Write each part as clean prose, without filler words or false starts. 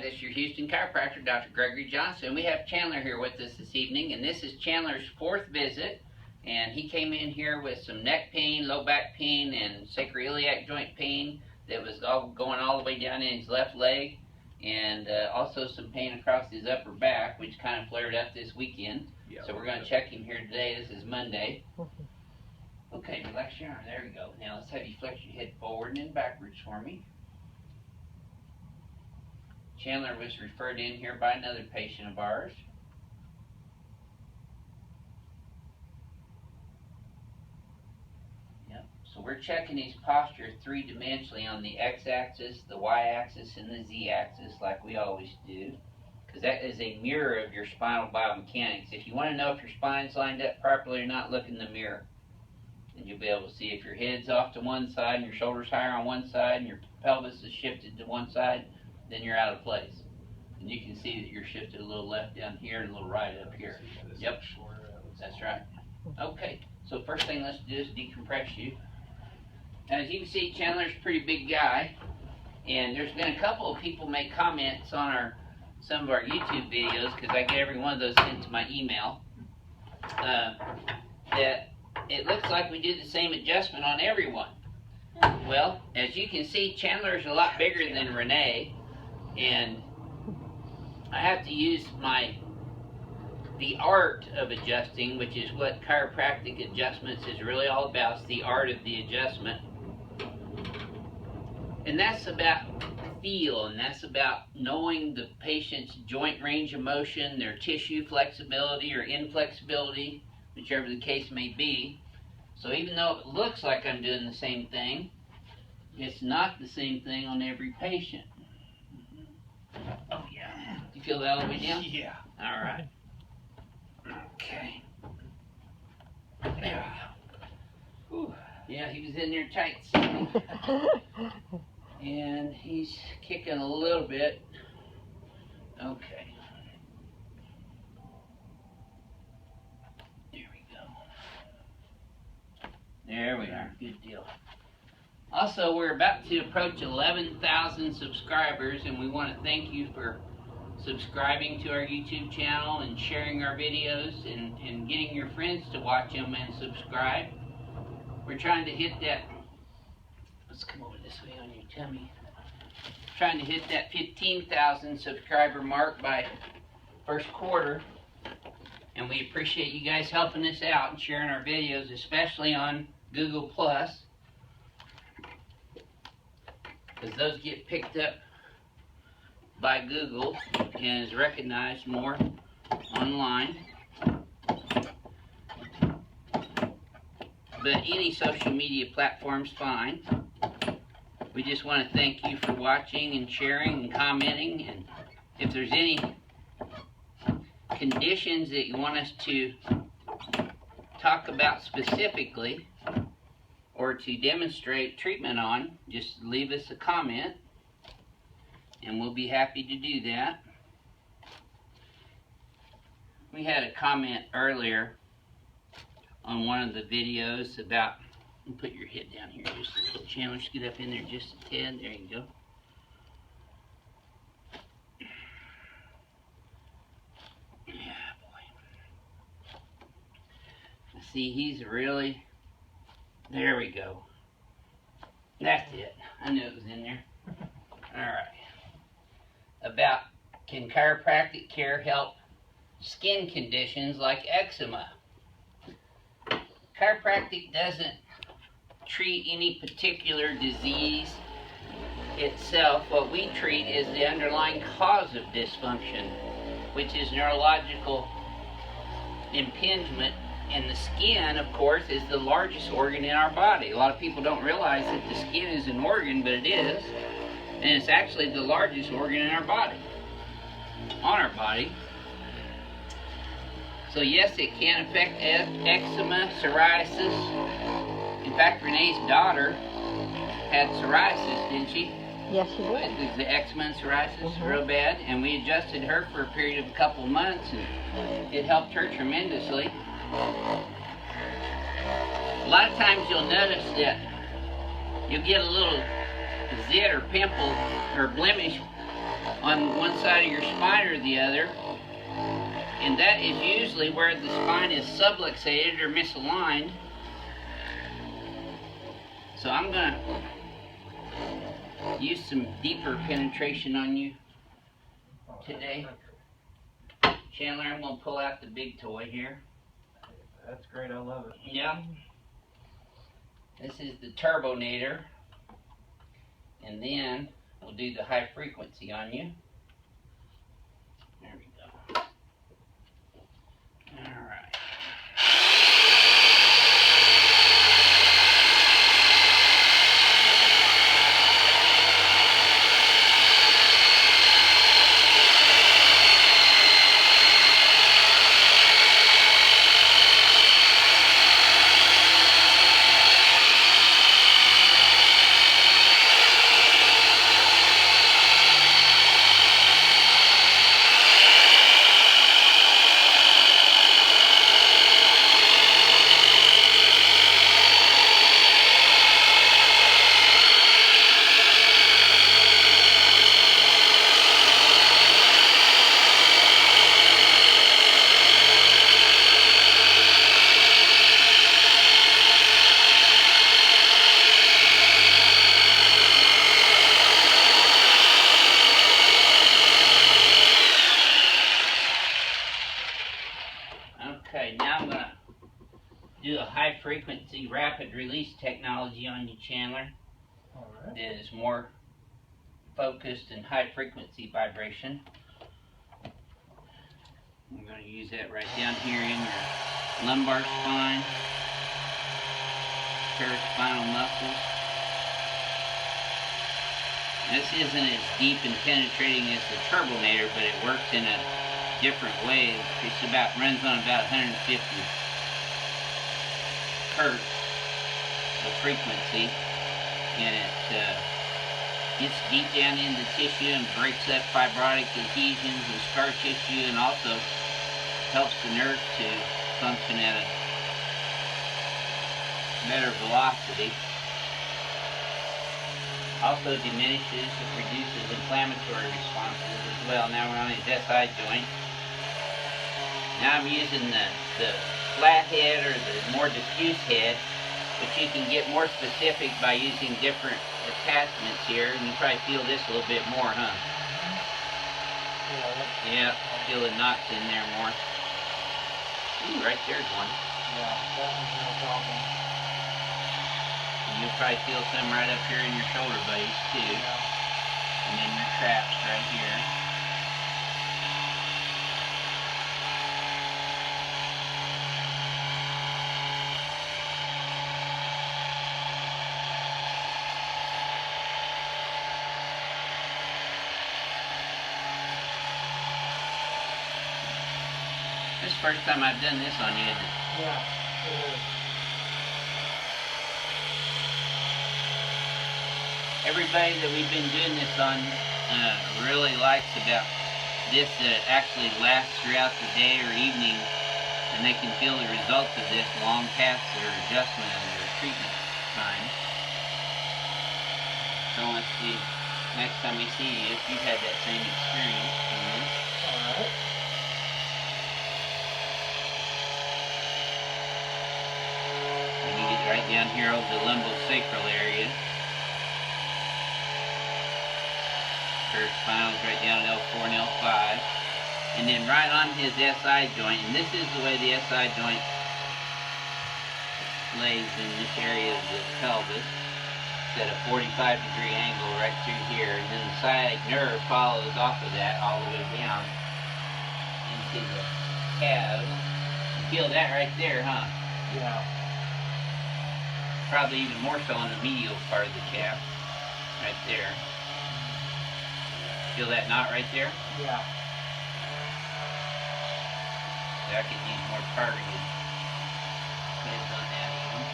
this is your Houston chiropractor, Dr. Gregory Johnson. We have Chandler here with us this evening, and this is Chandler's 4th visit. And he came in here with some neck pain, low back pain, and sacroiliac joint pain that was going all the way down in his left leg, and also some pain across his upper back, which kind of flared up this weekend. Yeah, so we're going to check him here today. This is Monday. Okay, relax your arm. There we go. Now let's have you flex your head forward and then backwards for me. Chandler was referred in here by another patient of ours. Yep. So we're checking his posture 3-dimensionally on the x-axis, the y-axis, and the z-axis like we always do, because that is a mirror of your spinal biomechanics. If you want to know if your spine's lined up properly or not, look in the mirror. And you'll be able to see if your head's off to one side and your shoulder's higher on one side and your pelvis is shifted to one side, then you're out of place. And you can see that you're shifted a little left down here and a little right up here. Yep, that's right. Okay, so first thing let's do is decompress you. As you can see, Chandler's a pretty big guy, and there's been a couple of people make comments on some of our YouTube videos, because I get every one of those sent to my email, that it looks like we do the same adjustment on everyone. Well, as you can see, Chandler's a lot bigger than Renee, and I have to use the art of adjusting, which is what chiropractic adjustments is really all about. It's the art of the adjustment. And that's about feel, and that's about knowing the patient's joint range of motion, their tissue flexibility or inflexibility, whichever the case may be. So even though it looks like I'm doing the same thing, it's not the same thing on every patient. Oh yeah. Do you feel that all the way down? Yeah. All right. Okay. There we go. Whew. Yeah, he was in there tight. And he's kicking a little bit. Okay. There we go. There we are. Good deal. Also, we're about to approach 11,000 subscribers, and we want to thank you for subscribing to our YouTube channel and sharing our videos and getting your friends to watch them and subscribe. We're trying to hit that, let's come over this way on your tummy, trying to hit that 15,000 subscriber mark by first quarter, and we appreciate you guys helping us out and sharing our videos, especially on Google+, because those get picked up by Google and is recognized more online. But any social media platform's fine. We just want to thank you for watching and sharing and commenting, and if there's any conditions that you want us to talk about specifically or to demonstrate treatment on, just leave us a comment and we'll be happy to do that. We had a comment earlier on one of the videos about, put your head down here just a little, Chandler, just get up in there just a tad, there you go. Yeah, boy. See, he's really, there we go. That's it, I knew it was in there. Alright. About, can chiropractic care help skin conditions like eczema? Chiropractic doesn't treat any particular disease itself. What we treat is the underlying cause of dysfunction, which is neurological impingement. And the skin, of course, is the largest organ in our body. A lot of people don't realize that the skin is an organ, but it is. And it's actually the largest organ in our body, on our body. So yes, it can affect eczema, psoriasis. In fact, Renee's daughter had psoriasis, didn't she? Yes, she did. It was the eczema and psoriasis, real bad, and we adjusted her for a period of a couple of months, and it helped her tremendously. A lot of times you'll notice that you'll get a little zit or pimple or blemish on one side of your spine or the other, and that is usually where the spine is subluxated or misaligned. So I'm going to use some deeper penetration on you today. Chandler, I'm going to pull out the big toy here. That's great, I love it. Yeah. This is the Turbonator. And then we'll do the high frequency on you. There we go. All right. Okay, now I'm going to do a high frequency rapid release technology on you, Chandler. All right. That is more focused and high frequency vibration. I'm going to use that right down here in your lumbar spine, paraspinal muscles. This isn't as deep and penetrating as the Turbonator, but it works in a different way. It runs on about 150 hertz of frequency, and it gets deep down into tissue and breaks up fibrotic adhesions and scar tissue, and also helps the nerve to function at a better velocity. Also diminishes and reduces inflammatory responses as well. Now we're on his SI joint. Now I'm using the flat head or the more diffuse head, but you can get more specific by using different attachments here, and you probably feel this a little bit more, huh? Yeah, feel the knots in there more. Ooh, right there's one. Yeah, that one's no problem. And you'll probably feel some right up here in your shoulder blades too. Yeah. And then your traps right here. This is the first time I've done this on you, isn't it? Yeah, it is. Everybody that we've been doing this on really likes about this actually lasts throughout the day or evening, and they can feel the results of this long past their adjustment and their treatment time. So let's see, next time we see you, if you've had that same experience from this. All right. And you get right down here over the lumbosacral area. Spinal's right down at L4 and L5, and then right on his SI joint, and this is the way the SI joint lays in this area of the pelvis. It's at a 45-degree angle right through here, and then the sciatic nerve follows off of that all the way down into the calves. You feel that right there, huh? Yeah. Probably even more so on the medial part of the calf, right there. Feel that knot right there? Yeah. I could use more targeted heads on that even.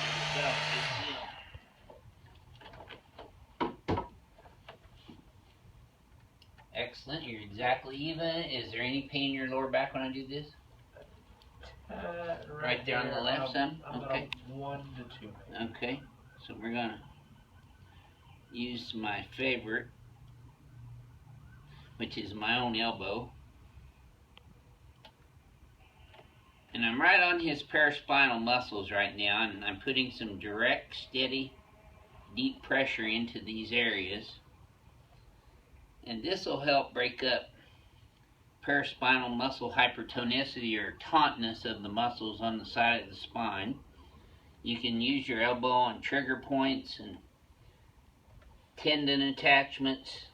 There we go. Good deal. Excellent. You're exactly even. Is there any pain in your lower back when I do this? Right there on the left, son? Okay. 1 to 2. Okay. So we're going to use my favorite, which is my own elbow. And I'm right on his paraspinal muscles right now, and I'm putting some direct, steady, deep pressure into these areas. And this will help break up paraspinal muscle hypertonicity or tautness of the muscles on the side of the spine. You can use your elbow on trigger points and tendon attachments.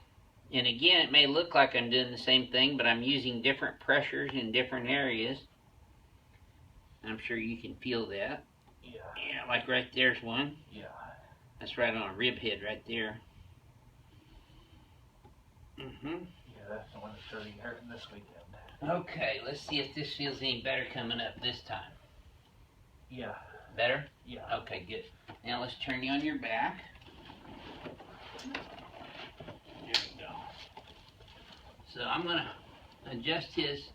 And again, it may look like I'm doing the same thing, but I'm using different pressures in different areas. I'm sure you can feel that. Yeah. Yeah, like right there's one. Yeah. That's right on a rib head right there. Yeah, that's the one that's starting hurting this weekend. Okay, let's see if this feels any better coming up this time. Yeah. Better? Yeah. Okay, good. Now let's turn you on your back. There we go. So I'm going to adjust his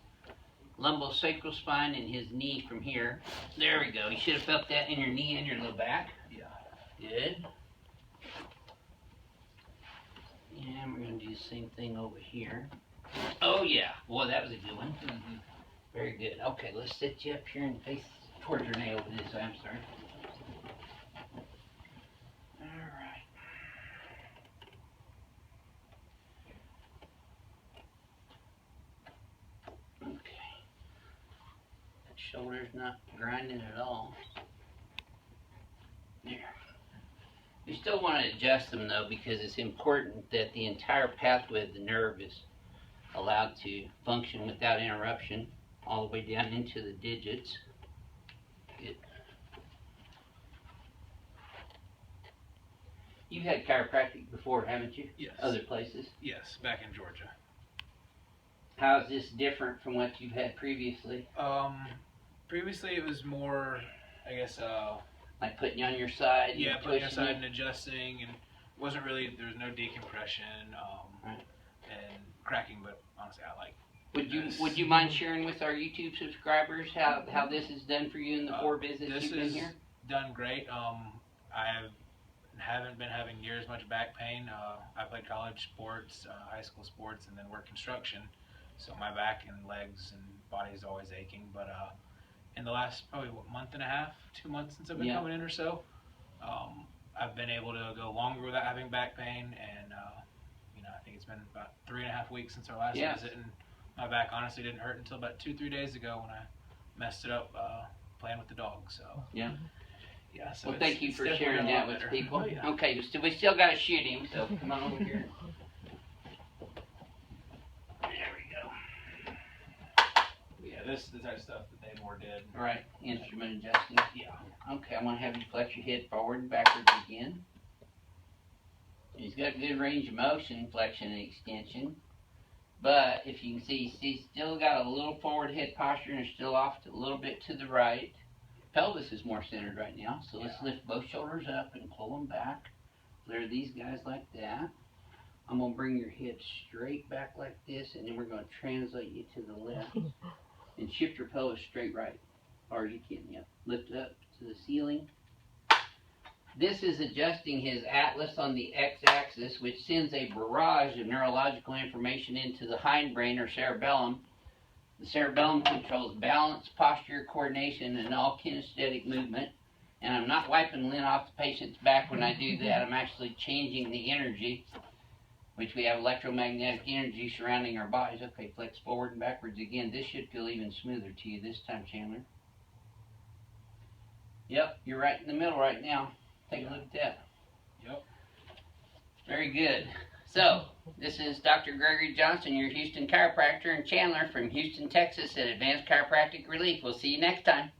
lumbosacral spine and his knee from here. There we go. You should have felt that in your knee and your low back. Yeah. Good. And we're going to do the same thing over here. Oh yeah. Boy, that was a good one. Very good. Okay, let's set you up here and face towards your nail with this. I'm sorry. All right. Okay. That shoulder's not grinding at all. There. You still want to adjust them though, because it's important that the entire pathway of the nerve is allowed to function without interruption all the way down into the digits. Good. You've had chiropractic before, haven't you? Yes. Other places? Yes, back in Georgia. How is this different from what you've had previously? Previously it was more, I guess, Like putting you on your side? yeah, and putting pushing aside you? and adjusting, and wasn't really, there was no decompression, Right. and cracking, but honestly I like Would you mind sharing with our YouTube subscribers how this is done for you in the 4 visits this you've been is here? done great. Haven't been having near as much back pain. I played college sports, high school sports, and then worked construction. So my back and legs and body is always aching. But in the last probably month and a half, 2 months since I've been coming in or so, I've been able to go longer without having back pain. And I think it's been about 3.5 weeks since our last visit, and my back honestly didn't hurt until about 2-3 days ago when I messed it up playing with the dog. So Yeah. yeah. So Well, thank you it's for definitely sharing a that lot with better. people. Oh, yeah. Okay, so we still got to shoot him, so come on over here. There we go. Yeah, this is the type of stuff that they more did. All right, instrument adjusting. Yeah. Okay, I'm going to have you flex your head forward and backwards again. He's got good range of motion, flexion and extension. But if you can see, he's still got a little forward head posture and is still off a little bit to the right. Pelvis is more centered right now, so let's lift both shoulders up and pull them back. Clear these guys like that. I'm going to bring your head straight back like this, and then we're going to translate you to the left. And shift your pelvis straight right, or you can, lift it up to the ceiling. This is adjusting his atlas on the x-axis, which sends a barrage of neurological information into the hindbrain or cerebellum. The cerebellum controls balance, posture, coordination, and all kinesthetic movement. And I'm not wiping lint off the patient's back when I do that. I'm actually changing the energy, which we have electromagnetic energy surrounding our bodies. Okay, flex forward and backwards again. This should feel even smoother to you this time, Chandler. Yep, you're right in the middle right now. Take a look at that. Yep. Very good. So, this is Dr. Gregory Johnson, your Houston chiropractor, and Chandler from Houston, Texas at Advanced Chiropractic Relief. We'll see you next time.